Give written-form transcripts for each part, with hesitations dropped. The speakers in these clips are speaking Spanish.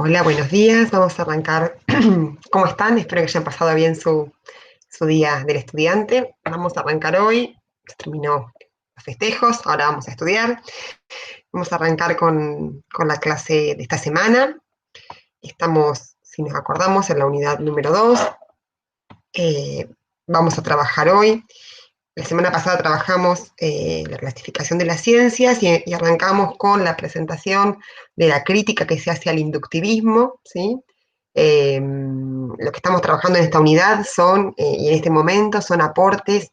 Hola, buenos días. Vamos a arrancar. ¿Cómo están? Espero que hayan pasado bien su día del estudiante. Vamos a arrancar hoy. Se terminó los festejos, ahora vamos a estudiar. Vamos a arrancar con la clase de esta semana. Estamos, si nos acordamos, en la unidad número 2. Vamos a trabajar hoy. La semana pasada trabajamos la clasificación de las ciencias y arrancamos con la presentación de la crítica que se hace al inductivismo, ¿sí? Lo que estamos trabajando en esta unidad son, y en este momento, son aportes,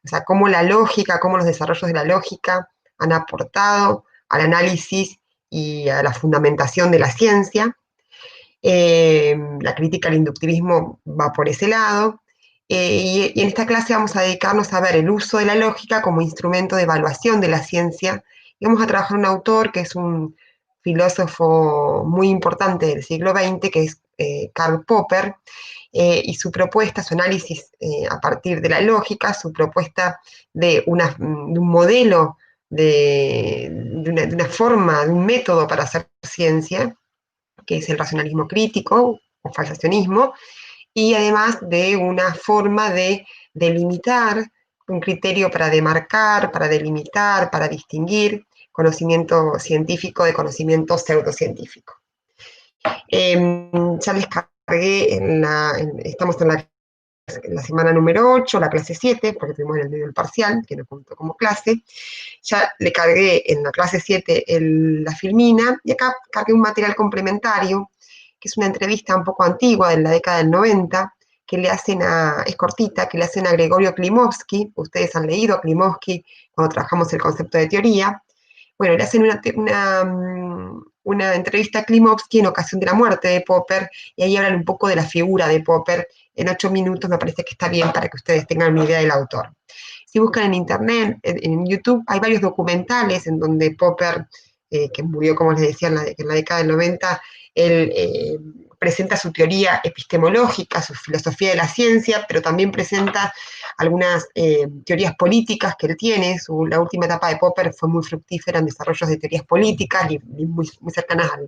o sea, cómo la lógica, cómo los desarrollos de la lógica han aportado al análisis y a la fundamentación de la ciencia. La crítica al inductivismo va por ese lado. Y en esta clase vamos a dedicarnos a ver el uso de la lógica como instrumento de evaluación de la ciencia. Y vamos a trabajar un autor que es un filósofo muy importante del siglo XX, que es Karl Popper, y su propuesta, su análisis a partir de la lógica, su propuesta de un modelo, de una forma, de un método para hacer ciencia, que es el racionalismo crítico o falsacionismo, y además de una forma de delimitar, un criterio para demarcar, para delimitar, para distinguir conocimiento científico de conocimiento pseudocientífico. Ya les cargué, estamos en la semana número 8, la clase 7, porque tuvimos en el medio del parcial, que no contó como clase. Ya le cargué en la clase 7 la filmina, y acá cargué un material complementario, que es una entrevista un poco antigua, de la década del 90, que le hacen es cortita, que le hacen a Gregorio Klimovsky. Ustedes han leído a Klimovsky cuando trabajamos el concepto de teoría. Bueno, le hacen una entrevista a Klimovsky en ocasión de la muerte de Popper, y ahí hablan un poco de la figura de Popper. En 8 minutos me parece que está bien para que ustedes tengan una idea del autor. Si buscan en internet, en YouTube, hay varios documentales en donde Popper, que murió, como les decía, en la década del 90, él presenta su teoría epistemológica, su filosofía de la ciencia, pero también presenta algunas teorías políticas que él tiene. La última etapa de Popper fue muy fructífera en desarrollos de teorías políticas y muy cercanas a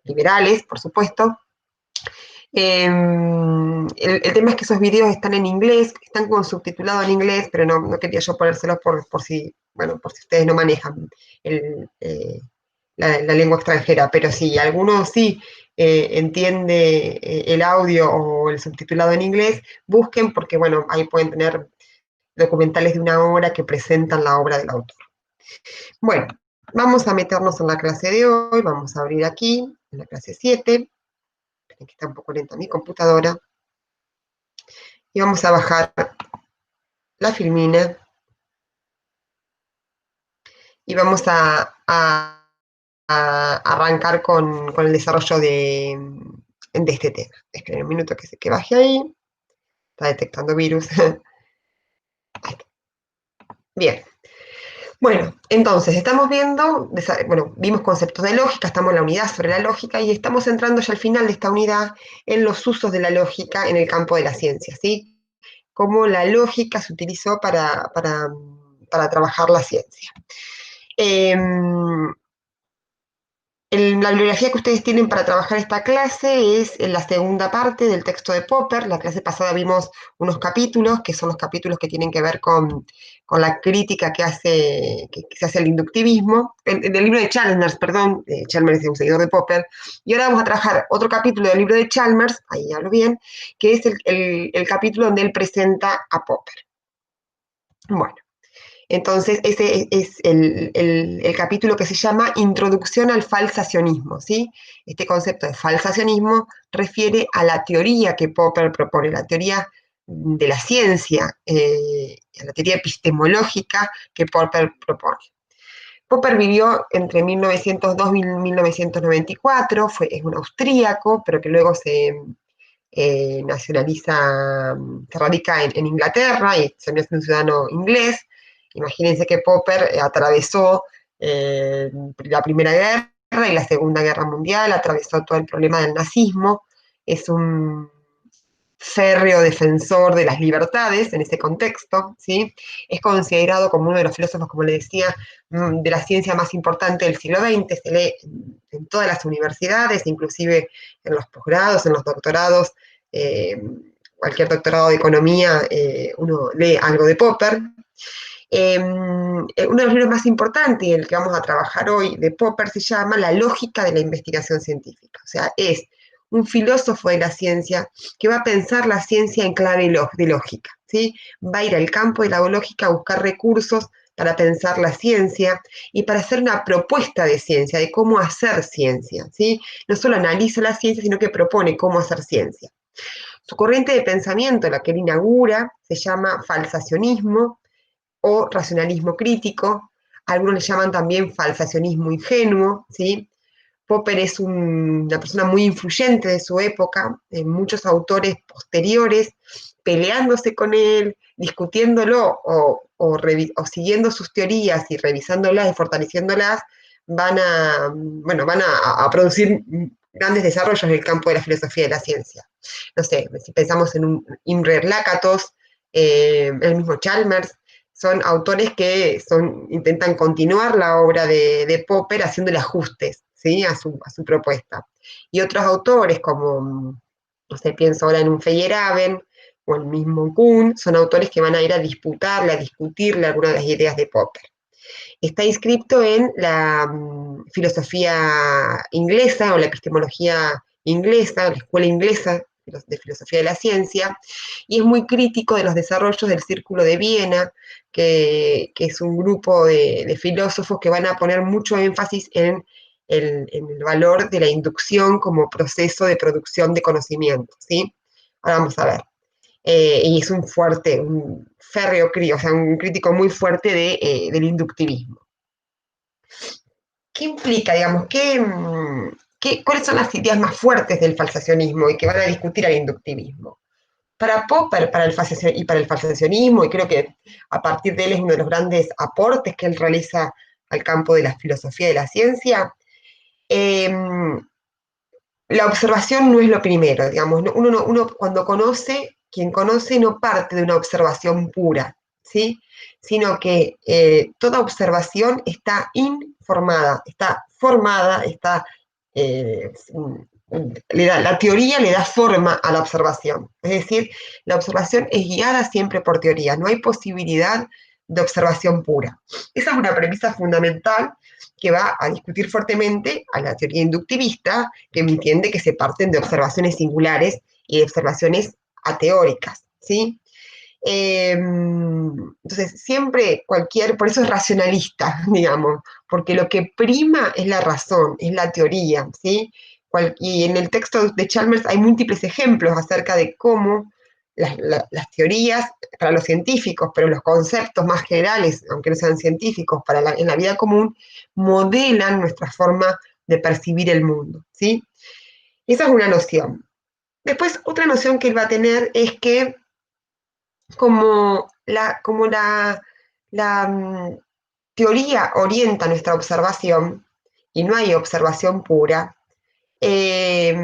liberales, por supuesto. El tema es que esos videos están en inglés, están con subtitulado en inglés, pero no quería yo ponérselos por si ustedes no manejan la lengua extranjera, pero si alguno sí entiende el audio o el subtitulado en inglés, busquen, porque bueno, ahí pueden tener documentales de 1 hora que presentan la obra del autor. Bueno, vamos a meternos en la clase de hoy, vamos a abrir aquí, en la clase 7, que está un poco lenta mi computadora, y vamos a bajar la filmina, y vamos a arrancar con el desarrollo de este tema. Esperen un minuto que baje ahí, está detectando virus. Bien. Bueno, entonces estamos viendo, bueno, vimos conceptos de lógica, estamos en la unidad sobre la lógica y estamos entrando ya al final de esta unidad en los usos de la lógica en el campo de la ciencia, ¿sí? Cómo la lógica se utilizó para trabajar la ciencia. La bibliografía que ustedes tienen para trabajar esta clase es en la segunda parte del texto de Popper. La clase pasada vimos unos capítulos, que son los capítulos que tienen que ver con la crítica que se hace al inductivismo, del libro de Chalmers, perdón, Chalmers es un seguidor de Popper, y ahora vamos a trabajar otro capítulo del libro de Chalmers, ahí hablo bien, que es el capítulo donde él presenta a Popper. Bueno. Entonces, ese es el capítulo que se llama Introducción al falsacionismo, ¿sí? Este concepto de falsacionismo refiere a la teoría que Popper propone, la teoría de la ciencia, la teoría epistemológica que Popper propone. Popper vivió entre 1902 y 1994, es un austríaco, pero que luego se nacionaliza, se radica en Inglaterra y se hace un ciudadano inglés. Imagínense que Popper atravesó la Primera Guerra y la Segunda Guerra Mundial, atravesó todo el problema del nazismo. férreo defensor de las libertades en ese contexto, ¿sí? Es considerado como uno de los filósofos, como le decía, de la ciencia más importante del siglo XX, se lee en todas las universidades, inclusive en los posgrados, en los doctorados, cualquier doctorado de economía, uno lee algo de Popper. Uno de los libros más importantes, el que vamos a trabajar hoy, de Popper, se llama La lógica de la investigación científica. O sea, es un filósofo de la ciencia que va a pensar la ciencia en clave de lógica, ¿sí? Va a ir al campo de la lógica a buscar recursos para pensar la ciencia y para hacer una propuesta de ciencia, de cómo hacer ciencia, ¿sí? No solo analiza la ciencia, sino que propone cómo hacer ciencia. Su corriente de pensamiento, la que él inaugura, se llama falsacionismo o racionalismo crítico. Algunos le llaman también falsacionismo ingenuo, ¿sí? Popper es una persona muy influyente de su época, muchos autores posteriores peleándose con él, discutiéndolo o siguiendo sus teorías y revisándolas y fortaleciéndolas, van a producir grandes desarrollos en el campo de la filosofía de la ciencia. No sé, si pensamos en un Imre Lakatos, el mismo Chalmers, son autores que intentan continuar la obra de Popper haciéndole ajustes, ¿sí? a su propuesta. Y otros autores como, no sé, pienso ahora en un Feyerabend o el mismo Kuhn, son autores que van a ir a disputarle, a discutirle algunas de las ideas de Popper. Está inscrito en la filosofía inglesa o la epistemología inglesa, la escuela inglesa de filosofía de la ciencia, y es muy crítico de los desarrollos del Círculo de Viena, que es un grupo de filósofos que van a poner mucho énfasis en el valor de la inducción como proceso de producción de conocimiento, ¿sí? Ahora vamos a ver. Y es un férreo crítico, o sea, un crítico muy fuerte del inductivismo. ¿Qué implica, digamos, cuáles son las ideas más fuertes del falsacionismo y que van a discutir al inductivismo? Para Popper para el falsacionismo, y creo que a partir de él es uno de los grandes aportes que él realiza al campo de la filosofía de la ciencia, eh, la observación no es lo primero, digamos, uno cuando quien conoce no parte de una observación pura, ¿sí? Sino que toda observación está informada, está formada, eh, la teoría le da forma a la observación. Es decir, la observación es guiada siempre por teoría, no hay posibilidad de observación pura. Esa es una premisa fundamental que va a discutir fuertemente a la teoría inductivista, que entiende que se parten de observaciones singulares y de observaciones ateóricas, ¿sí? Entonces, siempre por eso es racionalista, digamos, porque lo que prima es la razón, es la teoría, ¿sí? Y en el texto de Chalmers hay múltiples ejemplos acerca de cómo las teorías para los científicos, pero los conceptos más generales, aunque no sean científicos, en la vida común, modelan nuestra forma de percibir el mundo, ¿sí? Esa es una noción. Después, otra noción que él va a tener es que como la teoría orienta nuestra observación y no hay observación pura, eh,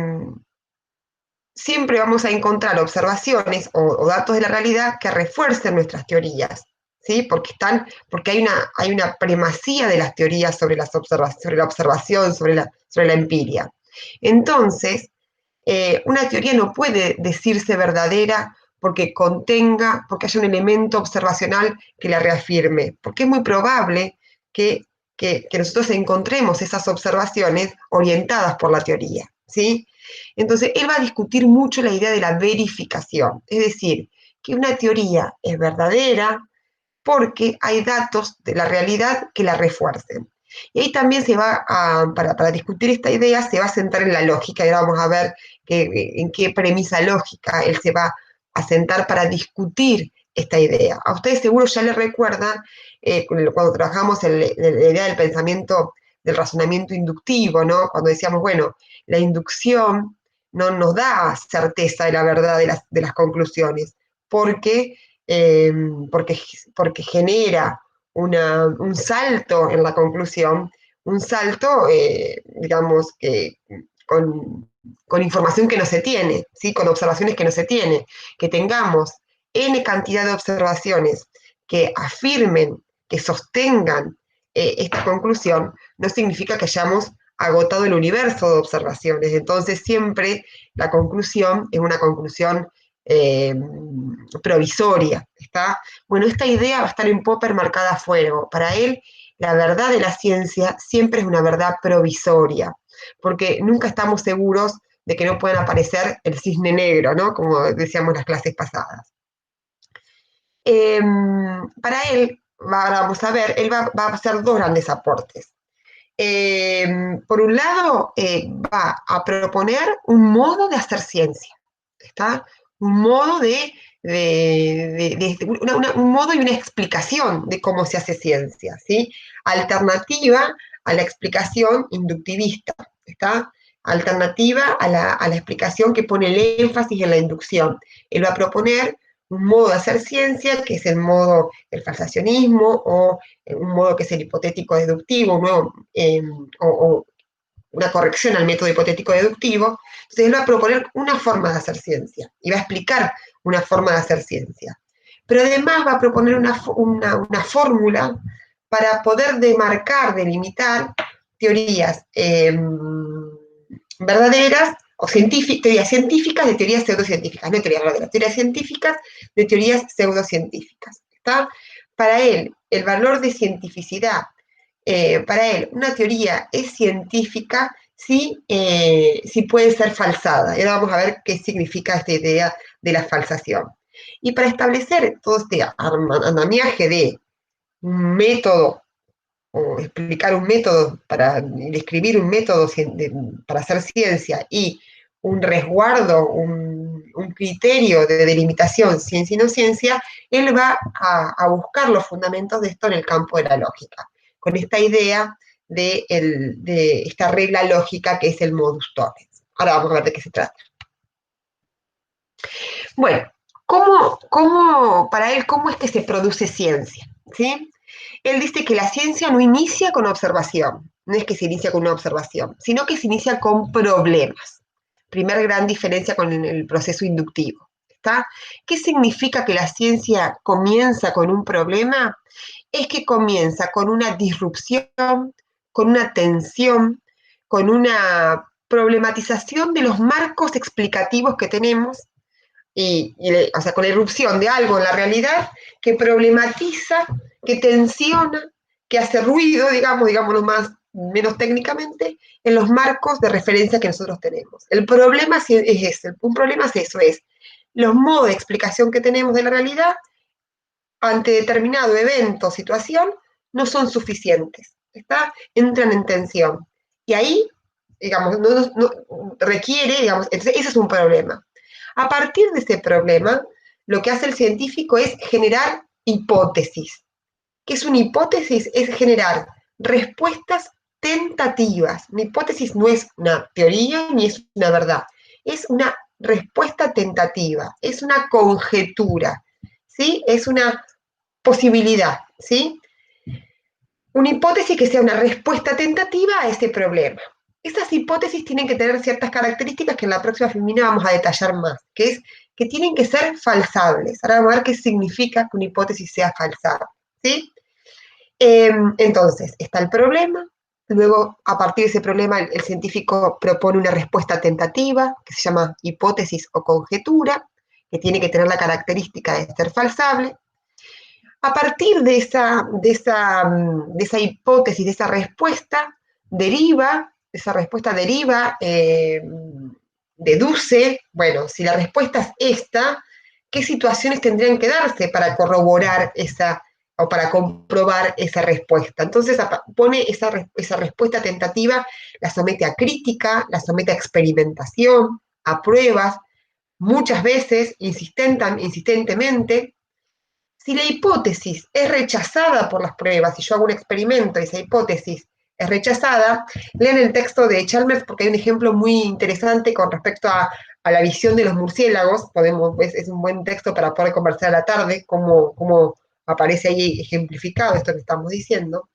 siempre vamos a encontrar observaciones o datos de la realidad que refuercen nuestras teorías, ¿sí? Porque hay una primacía de las teorías sobre la observación, sobre la empiria. Entonces, una teoría no puede decirse verdadera porque haya un elemento observacional que la reafirme, porque es muy probable que nosotros encontremos esas observaciones orientadas por la teoría, ¿sí? Entonces, él va a discutir mucho la idea de la verificación, es decir, que una teoría es verdadera porque hay datos de la realidad que la refuercen. Y ahí también para discutir esta idea, se va a sentar en la lógica, y ahora vamos a ver en qué premisa lógica él se va a sentar para discutir esta idea. A ustedes seguro ya les recuerda cuando trabajamos en la idea del pensamiento, del razonamiento inductivo, ¿no? Cuando decíamos, bueno, la inducción no nos da certeza de la verdad de las conclusiones, porque, eh, porque, porque genera un salto en la conclusión, un salto, digamos, que con con información que no se tiene, ¿sí? Con observaciones que no se tiene, que tengamos N cantidad de observaciones que afirmen, que sostengan esta conclusión, no significa que hayamos agotado el universo de observaciones. Entonces siempre la conclusión es una conclusión provisoria. ¿Está? Bueno, esta idea va a estar en Popper marcada a fuego. Para él, la verdad de la ciencia siempre es una verdad provisoria, porque nunca estamos seguros de que no puedan aparecer el cisne negro, ¿no? Como decíamos en las clases pasadas. Para él, ahora vamos a ver, él va a hacer dos grandes aportes. Por un lado, va a proponer un modo de hacer ciencia, ¿está? Un modo un modo y una explicación de cómo se hace ciencia, ¿sí? Alternativa a la explicación inductivista, ¿está? Alternativa a la explicación que pone el énfasis en la inducción. Él va a proponer un modo de hacer ciencia, que es el modo del falsacionismo, o un modo que es el hipotético deductivo, o una corrección al método hipotético deductivo. Entonces él va a proponer una forma de hacer ciencia y va a explicar una forma de hacer ciencia. Pero además va a proponer una fórmula para poder demarcar, delimitar teorías verdaderas o teorías científicas de teorías pseudocientíficas, no teorías verdaderas, teorías científicas de teorías pseudocientíficas. ¿Está? Para él, el valor de cientificidad, para él, una teoría es científica si puede ser falsada. Y ahora vamos a ver qué significa esta idea de la falsación. Y para establecer todo este andamiaje de un método o explicar un método, para describir un método para hacer ciencia y un resguardo, un criterio de delimitación ciencia y no ciencia, él va a buscar los fundamentos de esto en el campo de la lógica, con esta idea de esta regla lógica que es el modus tollens. Ahora vamos a ver de qué se trata. Bueno, para él, ¿cómo es que se produce ciencia? ¿Sí? Él dice que la ciencia no inicia con observación, no es que se inicia con una observación, sino que se inicia con problemas. Primer gran diferencia con el proceso inductivo. ¿Está? ¿Qué significa que la ciencia comienza con un problema? Es que comienza con una disrupción, con una tensión, con una problematización de los marcos explicativos que tenemos o sea, con la irrupción de algo en la realidad que problematiza, que tensiona, que hace ruido, digámoslo más, menos técnicamente, en los marcos de referencia que nosotros tenemos. El problema es ese, un problema es eso, es los modos de explicación que tenemos de la realidad ante determinado evento o situación no son suficientes, entran en tensión. Y ahí, digamos, no requiere, digamos, ese es un problema. A partir de ese problema, lo que hace el científico es generar hipótesis. ¿Qué es una hipótesis? Es generar respuestas tentativas. Una hipótesis no es una teoría ni es una verdad. Es una respuesta tentativa, es una conjetura, ¿sí? Es una posibilidad, ¿sí? Una hipótesis que sea una respuesta tentativa a ese problema. Esas hipótesis tienen que tener ciertas características que en la próxima filmina vamos a detallar más, que es que tienen que ser falsables. Ahora vamos a ver qué significa que una hipótesis sea falsable, ¿sí? Entonces, está el problema, luego a partir de ese problema el científico propone una respuesta tentativa, que se llama hipótesis o conjetura, que tiene que tener la característica de ser falsable. A partir de esa hipótesis, de esa respuesta, deduce, bueno, si la respuesta es esta, ¿qué situaciones tendrían que darse para corroborar o para comprobar esa respuesta? Entonces pone esa respuesta tentativa, la somete a crítica, la somete a experimentación, a pruebas, muchas veces, insistentemente. Si la hipótesis es rechazada por las pruebas, si yo hago un experimento y esa hipótesis es rechazada, lean el texto de Chalmers porque hay un ejemplo muy interesante con respecto a la visión de los murciélagos. Es un buen texto para poder conversar a la tarde, cómo aparece ahí ejemplificado esto que estamos diciendo.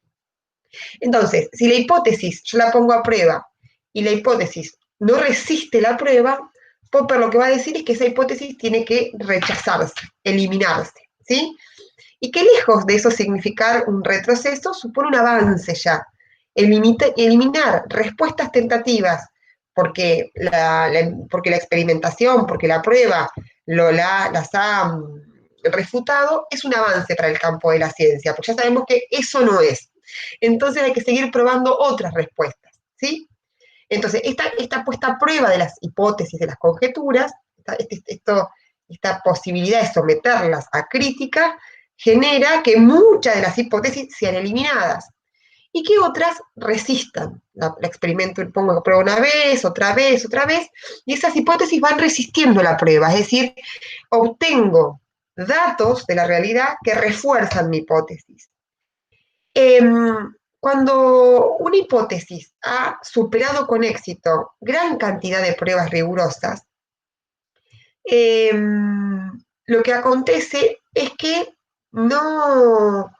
Entonces, si la hipótesis yo la pongo a prueba y la hipótesis no resiste la prueba, Popper lo que va a decir es que esa hipótesis tiene que rechazarse, eliminarse, ¿sí? Y que lejos de eso significar un retroceso, supone un avance ya. Eliminar respuestas tentativas porque la experimentación, porque la prueba las ha refutado, es un avance para el campo de la ciencia, porque ya sabemos que eso no es. Entonces hay que seguir probando otras respuestas, ¿sí? Entonces, esta puesta a prueba de las hipótesis, de las conjeturas, esta posibilidad de someterlas a crítica, genera que muchas de las hipótesis sean eliminadas y que otras resistan. La experimento, pongo a prueba una vez, otra vez, otra vez, y esas hipótesis van resistiendo la prueba, es decir, obtengo datos de la realidad que refuerzan mi hipótesis. Cuando una hipótesis ha superado con éxito gran cantidad de pruebas rigurosas, lo que acontece es que lo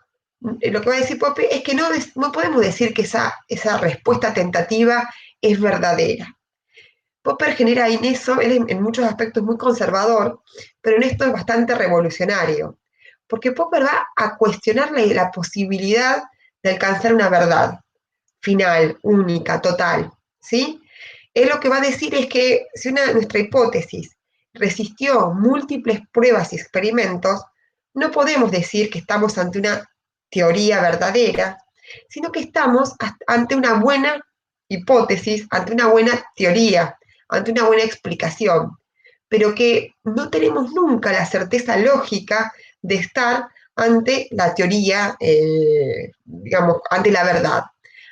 que va a decir Popper es que no podemos decir que esa respuesta tentativa es verdadera. Popper genera en eso, él en muchos aspectos muy conservador, pero en esto es bastante revolucionario, porque Popper va a cuestionar la posibilidad de alcanzar una verdad final, única, total, ¿sí? Él lo que va a decir es que si nuestra hipótesis resistió múltiples pruebas y experimentos, no podemos decir que estamos ante una teoría verdadera, sino que estamos ante una buena hipótesis, ante una buena teoría, ante una buena explicación, pero que no tenemos nunca la certeza lógica de estar ante la teoría, digamos, ante la verdad.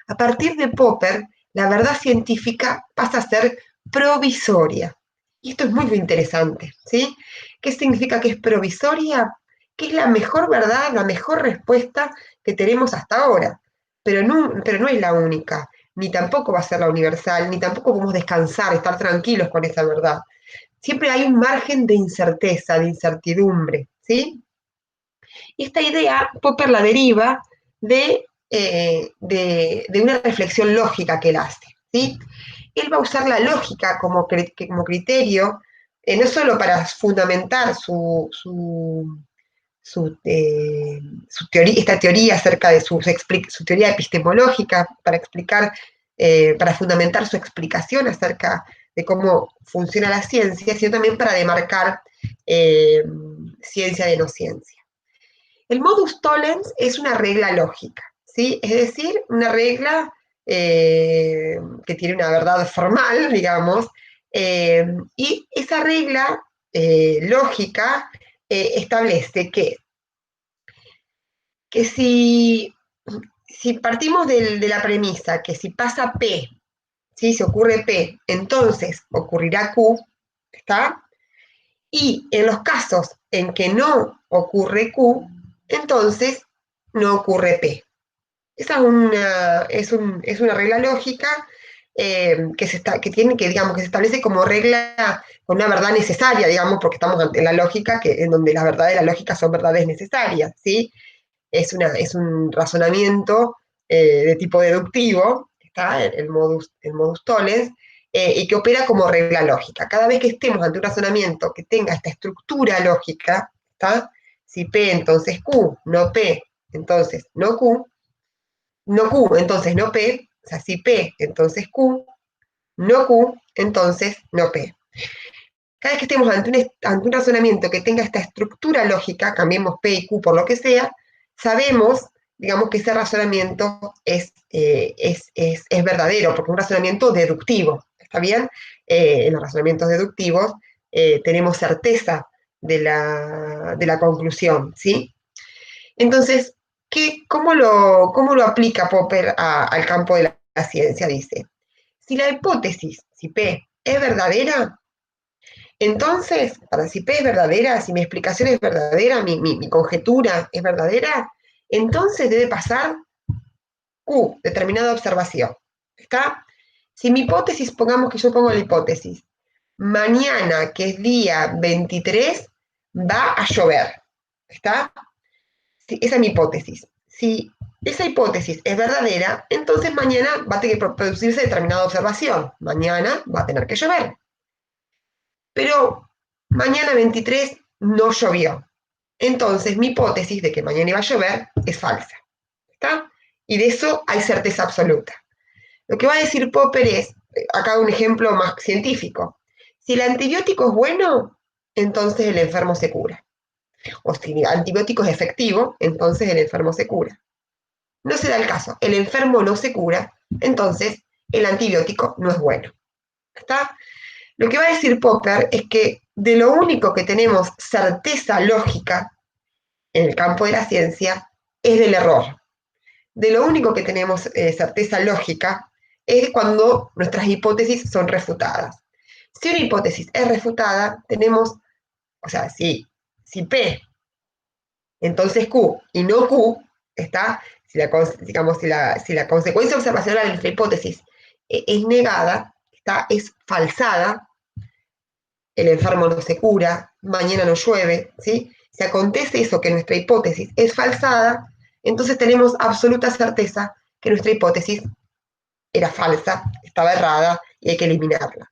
A partir de Popper, la verdad científica pasa a ser provisoria. Y esto es muy interesante, ¿sí? ¿Qué significa que es provisoria? Que es la mejor verdad, la mejor respuesta que tenemos hasta ahora, pero no es la única, ni tampoco va a ser la universal, ni tampoco podemos descansar, estar tranquilos con esa verdad. Siempre hay un margen de incerteza, de incertidumbre, ¿sí? Y esta idea Popper la deriva de una reflexión lógica que él hace, ¿sí? Él va a usar la lógica como criterio, no solo para fundamentar su teoría, esta teoría acerca de su teoría epistemológica, para fundamentar su explicación acerca de cómo funciona la ciencia, sino también para demarcar ciencia de no ciencia. El modus tollens es una regla lógica, ¿sí? Es decir, una regla que tiene una verdad formal, digamos, y esa regla lógica establece que si partimos de la premisa que si pasa P, ¿sí? Si ocurre P, entonces ocurrirá Q, ¿está? Y en los casos en que no ocurre Q, entonces no ocurre P. Esa es una regla lógica digamos, que se establece como regla con una verdad necesaria, digamos, porque estamos ante la lógica, en donde las verdades de la lógica son verdades necesarias, ¿sí? Es un razonamiento de tipo deductivo, ¿está? El modus tollens, y que opera como regla lógica. Cada vez que estemos ante un razonamiento que tenga esta estructura lógica, ¿está? Si P, entonces Q, no P, entonces no Q, no Q, entonces no P, o sea, si P, entonces Q, no Q, entonces no P. Cada vez que estemos ante un razonamiento que tenga esta estructura lógica, cambiemos P y Q por lo que sea, sabemos, digamos, que ese razonamiento es verdadero, porque es un razonamiento deductivo, ¿está bien? En los razonamientos deductivos tenemos certeza de la conclusión, ¿sí? Entonces, cómo lo aplica Popper al campo de la ciencia? Dice, si la hipótesis, si P, es verdadera, entonces, para si P es verdadera, si mi explicación es verdadera, mi conjetura es verdadera, entonces debe pasar Q, determinada observación. ¿Está? Si mi hipótesis, pongamos que yo pongo la hipótesis, mañana, que es día 23, va a llover. ¿Está? Sí, esa es mi hipótesis. Si esa hipótesis es verdadera, entonces mañana va a tener que producirse determinada observación. Mañana va a tener que llover. Pero mañana 23 no llovió. Entonces mi hipótesis de que mañana iba a llover es falsa. ¿Está? Y de eso hay certeza absoluta. Lo que va a decir Popper es, acá un ejemplo más científico, si el antibiótico es bueno, entonces el enfermo se cura. O si el antibiótico es efectivo, entonces el enfermo se cura. No se da el caso, el enfermo no se cura, entonces el antibiótico no es bueno. ¿Está? Lo que va a decir Popper es que de lo único que tenemos certeza lógica en el campo de la ciencia es del error. De lo único que tenemos certeza lógica es cuando nuestras hipótesis son refutadas. Si una hipótesis es refutada, tenemos, o sea, si P, entonces Q, y no Q, está, digamos, si la consecuencia observacional de nuestra hipótesis es negada, está, es falsada, el enfermo no se cura, mañana no llueve, ¿sí? Si acontece eso, que nuestra hipótesis es falsada, entonces tenemos absoluta certeza que nuestra hipótesis era falsa, estaba errada y hay que eliminarla.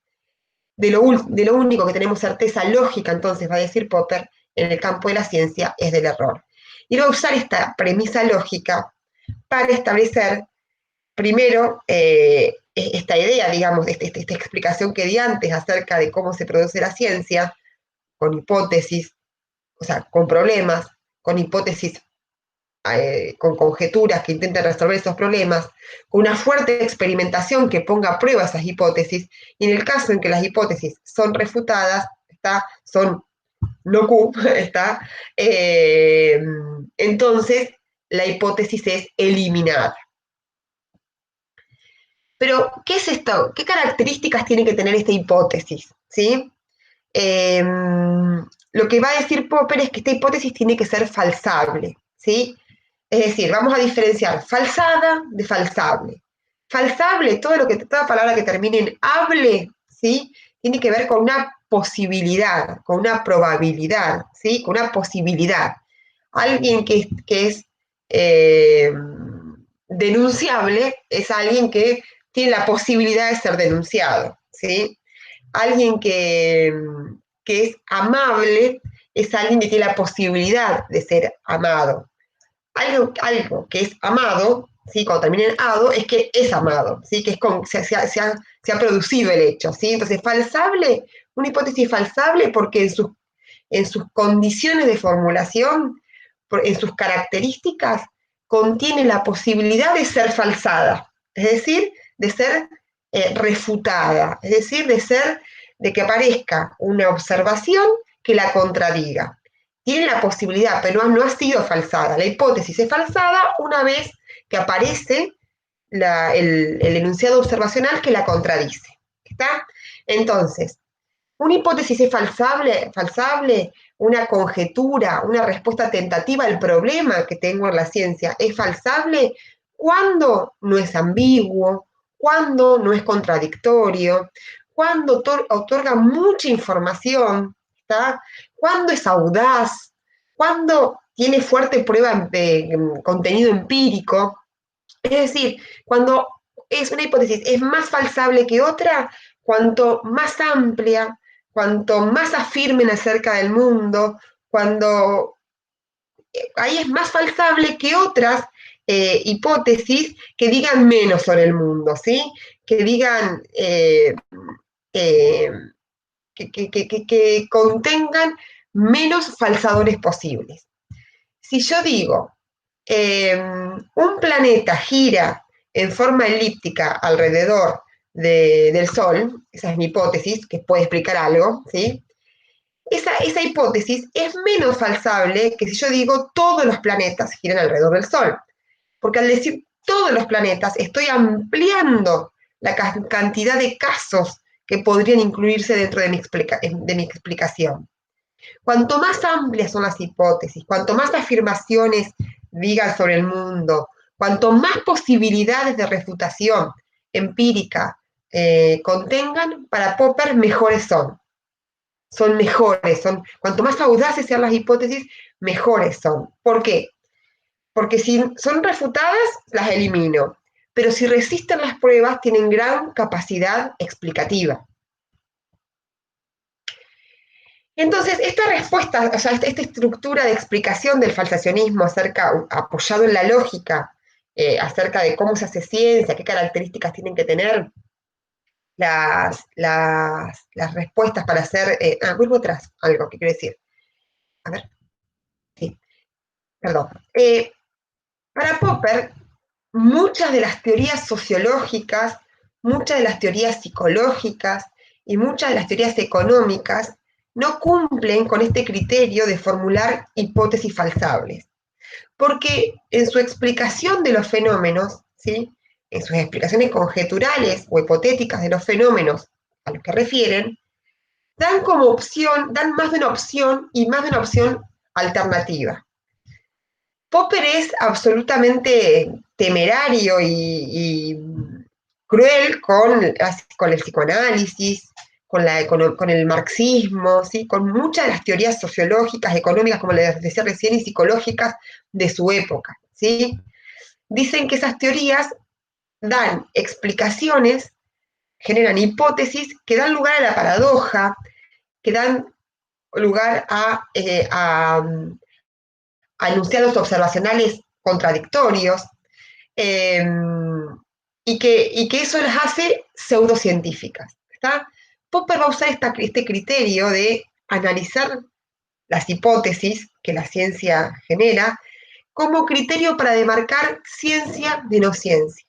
De lo único que tenemos certeza lógica, entonces, va a decir Popper, en el campo de la ciencia es del error. Y va a usar esta premisa lógica para establecer, primero, esta idea, digamos, esta explicación que di antes acerca de cómo se produce la ciencia, con hipótesis, o sea, con problemas, con hipótesis, con conjeturas que intenten resolver esos problemas, con una fuerte experimentación que ponga a prueba esas hipótesis, y en el caso en que las hipótesis son refutadas, son no Q, está, entonces la hipótesis es eliminada. Pero, ¿qué es esto? ¿Qué características tiene que tener esta hipótesis? ¿Sí? Eh, lo que va a decir Popper es que esta hipótesis tiene que ser falsable, ¿sí? Es decir, vamos a diferenciar falsada de falsable. Falsable, toda palabra que termine en hable, ¿sí? Tiene que ver con una posibilidad, con una probabilidad, ¿sí? Con una posibilidad. Alguien que es eh, denunciable es alguien que tiene la posibilidad de ser denunciado, ¿sí? Alguien que es amable es alguien que tiene la posibilidad de ser amado. Algo que es amado, ¿sí? Cuando termina en ado, es que es amado, ¿sí? Que es se ha producido el hecho, ¿sí? Entonces, falsable, una hipótesis falsable porque en sus condiciones de formulación, en sus características, contiene la posibilidad de ser falsada, es decir, de ser refutada, es decir, de que aparezca una observación que la contradiga. Tiene la posibilidad, pero no ha sido falsada. La hipótesis es falsada una vez que aparece el enunciado observacional que la contradice. ¿Está? Entonces, una hipótesis es falsable, una conjetura, una respuesta tentativa al problema que tengo en la ciencia es falsable cuando no es ambiguo, cuando no es contradictorio, cuando otorga mucha información, ¿está? Cuando es audaz, cuando tiene fuerte prueba de contenido empírico. Es decir, cuando es una hipótesis es más falsable que otra, cuanto más amplia, cuanto más afirmen acerca del mundo, cuando ahí es más falsable que otras hipótesis que digan menos sobre el mundo, ¿sí? Que digan, eh, que contengan menos falsadores posibles. Si yo digo, un planeta gira en forma elíptica alrededor del Sol, esa es mi hipótesis, que puede explicar algo, ¿sí? Esa hipótesis es menos falsable que si yo digo todos los planetas giran alrededor del Sol. Porque al decir todos los planetas, estoy ampliando la cantidad de casos que podrían incluirse dentro de mi explicación. Cuanto más amplias son las hipótesis, cuanto más afirmaciones digan sobre el mundo, cuanto más posibilidades de refutación empírica contengan, para Popper mejores son. Son mejores, cuanto más audaces sean las hipótesis, mejores son. ¿Por qué? porque si son refutadas, las elimino, pero si resisten las pruebas, tienen gran capacidad explicativa. Entonces, esta respuesta, o sea, esta estructura de explicación del falsacionismo apoyado en la lógica, acerca de cómo se hace ciencia, qué características tienen que tener las respuestas para hacer... vuelvo atrás, algo que quiero decir. A ver, sí, perdón. Para Popper, muchas de las teorías sociológicas, muchas de las teorías psicológicas y muchas de las teorías económicas no cumplen con este criterio de formular hipótesis falsables, porque en su explicación de los fenómenos, ¿sí? En sus explicaciones conjeturales o hipotéticas de los fenómenos a los que refieren, dan como opción, dan más de una opción y más de una opción alternativa. Popper es absolutamente temerario y cruel con el psicoanálisis, con el marxismo, ¿sí? Con muchas de las teorías sociológicas, económicas, como les decía recién, y psicológicas de su época, ¿sí? Dicen que esas teorías dan explicaciones, generan hipótesis que dan lugar a la paradoja, que dan lugar a enunciados observacionales contradictorios, eh, y que eso las hace pseudocientíficas. ¿Está? Popper va a usar este criterio de analizar las hipótesis que la ciencia genera como criterio para demarcar ciencia de no ciencia.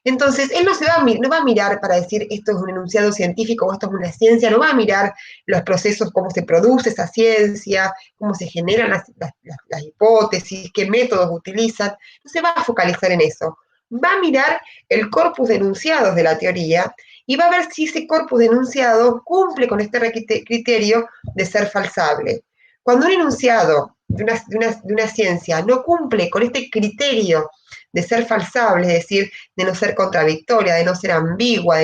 Entonces, él no va a mirar para decir esto es un enunciado científico o esto es una ciencia, no va a mirar los procesos, cómo se produce esa ciencia, cómo se generan las hipótesis, qué métodos utilizan, no se va a focalizar en eso. Va a mirar el corpus de enunciados de la teoría y va a ver si ese corpus de enunciados cumple con este criterio de ser falsable. Cuando un enunciado de una ciencia no cumple con este criterio de ser falsable, es decir, de no ser contradictoria, de no ser ambigua,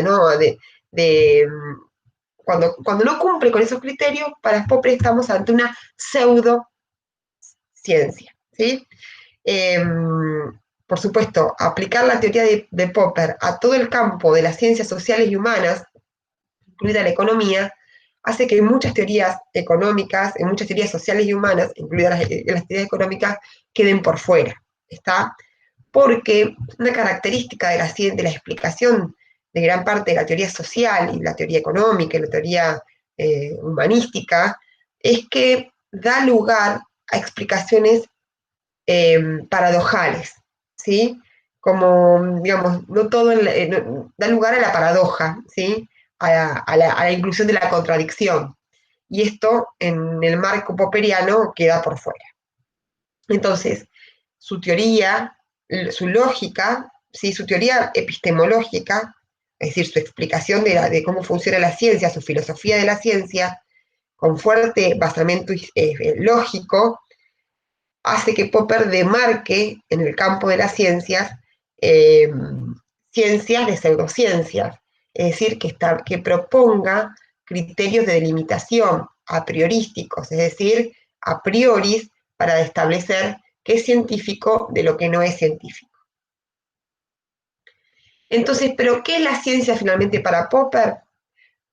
cuando no cumple con esos criterios, para Popper estamos ante una pseudociencia, ¿sí? Eh, por supuesto, aplicar la teoría de Popper a todo el campo de las ciencias sociales y humanas, incluida la economía, hace que muchas teorías económicas, muchas teorías sociales y humanas, incluidas las teorías económicas, queden por fuera. ¿Está? Porque una característica de la explicación de gran parte de la teoría social y la teoría económica y la teoría humanística es que da lugar a explicaciones paradojales, ¿sí? Como, digamos, no todo da lugar a la paradoja, ¿sí? A la inclusión de la contradicción. Y esto, en el marco popperiano, queda por fuera. Entonces, su teoría, su lógica, ¿sí? Su teoría epistemológica, es decir, su explicación de cómo funciona la ciencia, su filosofía de la ciencia, con fuerte basamento lógico, hace que Popper demarque en el campo de las ciencias eh, ciencias de pseudociencias, es decir, que proponga criterios de delimitación a priorísticos, es decir, a priori para establecer qué es científico de lo que no es científico. Entonces, ¿pero qué es la ciencia finalmente para Popper?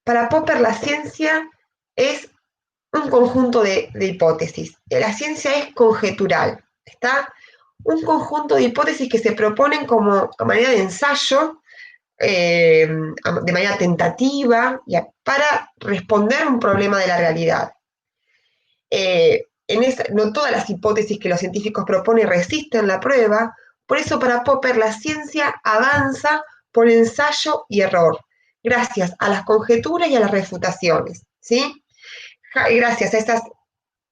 Para Popper la ciencia es un conjunto de hipótesis. La ciencia es conjetural, ¿está? Un conjunto de hipótesis que se proponen como a manera de ensayo, de manera tentativa, para responder a un problema de la realidad. No todas las hipótesis que los científicos proponen resisten la prueba, por eso para Popper la ciencia avanza por ensayo y error, gracias a las conjeturas y a las refutaciones, ¿sí? Gracias a esas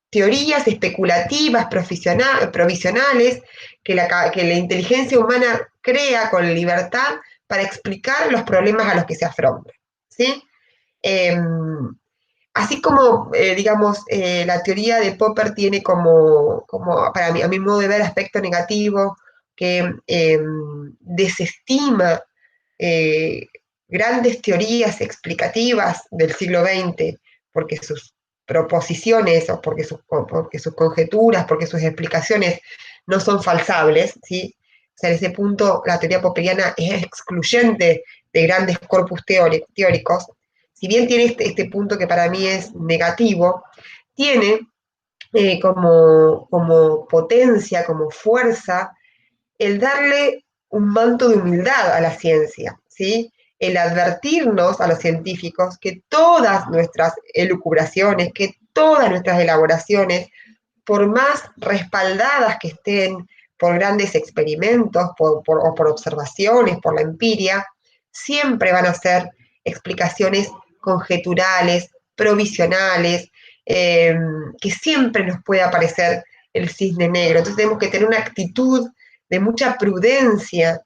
teorías especulativas, provisionales, que la inteligencia humana crea con libertad para explicar los problemas a los que se afronta, ¿sí? Así como, digamos, la teoría de Popper tiene como para mí, a mi modo de ver, aspecto negativo, que desestima eh, grandes teorías explicativas del siglo XX, porque sus proposiciones o porque sus conjeturas, porque sus explicaciones no son falsables, ¿sí? O sea, en ese punto la teoría popperiana es excluyente de grandes corpus teóricos. Si bien tiene este punto que para mí es negativo, tiene como potencia, como fuerza, el darle un manto de humildad a la ciencia, ¿sí? El advertirnos a los científicos que todas nuestras elucubraciones, que todas nuestras elaboraciones, por más respaldadas que estén por grandes experimentos o por observaciones, por la empiria, siempre van a ser explicaciones conjeturales, provisionales, que siempre nos puede aparecer el cisne negro. Entonces tenemos que tener una actitud de mucha prudencia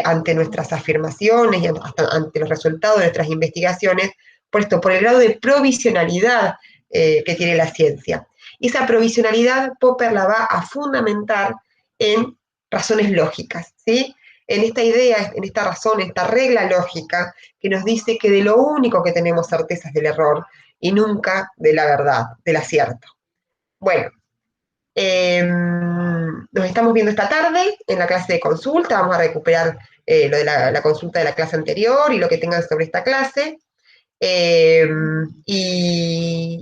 ante nuestras afirmaciones y ante los resultados de nuestras investigaciones, por el grado de provisionalidad que tiene la ciencia. Y esa provisionalidad Popper la va a fundamentar en razones lógicas, ¿sí? En esta idea, en esta razón, en esta regla lógica que nos dice que de lo único que tenemos certeza es del error y nunca de la verdad, del acierto. Bueno, nos estamos viendo esta tarde en la clase de consulta, vamos a recuperar lo de la consulta de la clase anterior y lo que tengan sobre esta clase. Y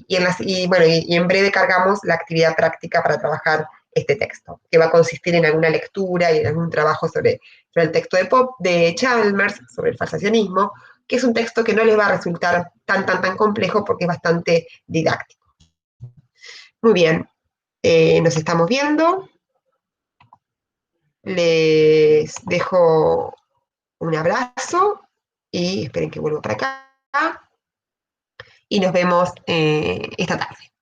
en breve cargamos la actividad práctica para trabajar este texto, que va a consistir en alguna lectura y en algún trabajo sobre el texto de Chalmers, sobre el falsacionismo, que es un texto que no les va a resultar tan complejo porque es bastante didáctico. Muy bien, nos estamos viendo. Les dejo un abrazo y esperen que vuelva para acá. Y nos vemos esta tarde.